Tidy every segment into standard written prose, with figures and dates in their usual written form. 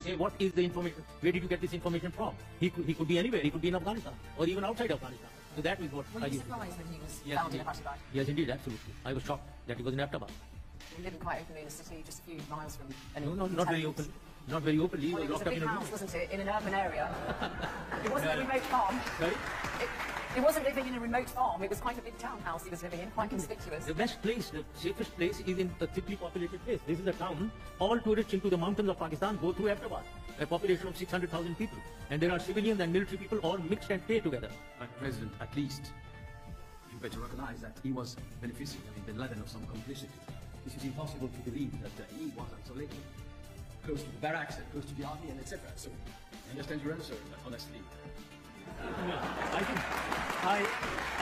say what is the information, where did you get this information from? He could be anywhere, he could be in Afghanistan or even outside Afghanistan. So that is what Were you surprised when he was found in a Pakistan? Yes, indeed, absolutely. I was shocked that he was in Afghanistan. He lived quite openly in the city, just a few miles from any No, not very open. Not very openly. Well, it was a big house, wasn't it, in an urban area. It wasn't a remote farm. Sorry? It wasn't living in a remote farm. It was quite a big townhouse he was living in, quite conspicuous. The best place, the safest place is in a thickly populated place. This is a town. All tourists into the mountains of Pakistan go through Afghanistan. A population of 600,000 people. And there are civilians and military people all mixed and stay together. But President, at least, you better recognize that he was beneficial in Bin Laden of some complicity. This is impossible to believe that he was isolated, close to the barracks, and close to the army, and etc. So, I understand your answer, but honestly.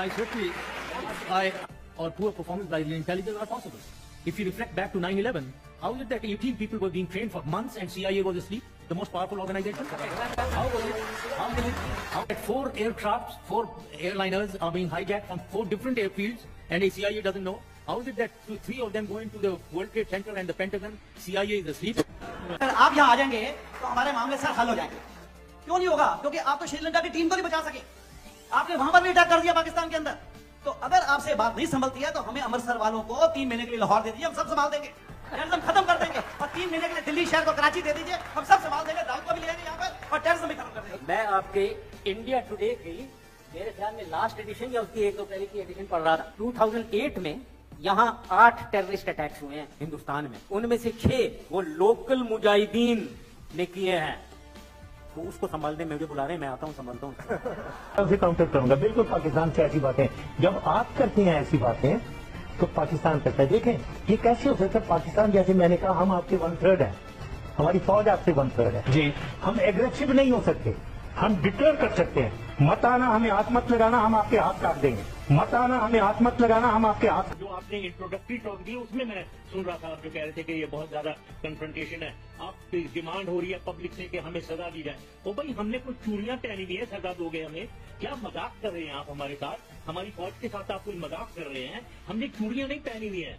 I certainly, or poor performance by the intelligence are possible. If you reflect back to 9/11, how is it that 18 people were being trained for months and CIA was asleep? The most powerful organization? How was it? How that 4 aircrafts, 4 airliners are being hijacked from 4 different airfields and a CIA doesn't know? How is it that 3 of them go into the World Trade Center and the Pentagon, CIA is asleep? اگر آپ یہاں آ جائیں گے تو ہمارے معاملے سر حل ہو جائیں گے. کیوں نہیں ہوگا؟ کیونکہ آپ تو شری لنکا کی ٹیم کو نہیں بچا سکے. آپ نے وہاں پر بھی اٹیک کر دیا پاکستان کے اندر. تو اگر آپ سے بات نہیں سنبھلتی ہے تو ہمیں امرتسر والوں کو 3 مہینے کے لیے لاہور دے دیجیے, ہم سب سنبھال دیں گے. ٹیررزم ختم کر دیں گے. اور 3 مہینے کے لیے دلی شہر کو کراچی دے دیجیے, ہم سب سنبھال دیں گے. داؤد کو بھی لے جائیں گے یہاں پر اور ٹیررزم بھی ختم کر دیں گے. میں آپ کے انڈیا ٹوڈے کی میرے خیال میں لاسٹ ایڈیشن یا اس کی 1 2 پہلے کی ایڈیشن پڑھ رہا تھا. 2008 میں یہاں 8 ٹیررسٹ اٹیکس ہوئے ہیں ہندوستان میں. ان میں سے 6 وہ لوکل مجاہدین نے کیے ہیں. تو اس کو سنبھالنے میں مجھے بلا رہے ہیں, میں آتا ہوں سنبھالتا ہوں. سے کاؤنٹر کروں گا. بالکل پاکستان سے ایسی باتیں جب آپ کرتے ہیں ایسی باتیں تو پاکستان کرتا ہے. دیکھیں یہ کیسے ہو سکتا ہے؟ پاکستان جیسے میں نے کہا ہم آپ کے 1/3 ہیں, ہماری فوج آپ سے 1/3 ہے جی. ہم ایگریسو نہیں ہو سکتے, ہم ڈٹر کر سکتے ہیں. مت آنا, ہمیں ہاتھ مت لگانا, ہم آپ کے ہاتھ کاٹ دیں گے. مت آنا, ہمیں ہاتھ مت لگانا, ہم آپ کے ہاتھ. جو آپ نے انٹروڈکٹری ٹاک دی اس میں سن رہا تھا آپ جو کہہ رہے تھے کہ یہ بہت زیادہ کنفرنٹیشن ہے. آپ کی ڈیمانڈ ہو رہی ہے پبلک سے کہ ہمیں سزا دی جائے. تو بھائی ہم نے کچھ چوریاں پہنی ہوئی ہے, سزا دو گے ہمیں؟ کیا مذاق کر رہے ہیں آپ ہمارے ساتھ؟ ہماری فوج کے ساتھ آپ کوئی مذاق کر رہے ہیں؟ ہم نے چوریاں نہیں پہنی ہوئی ہیں.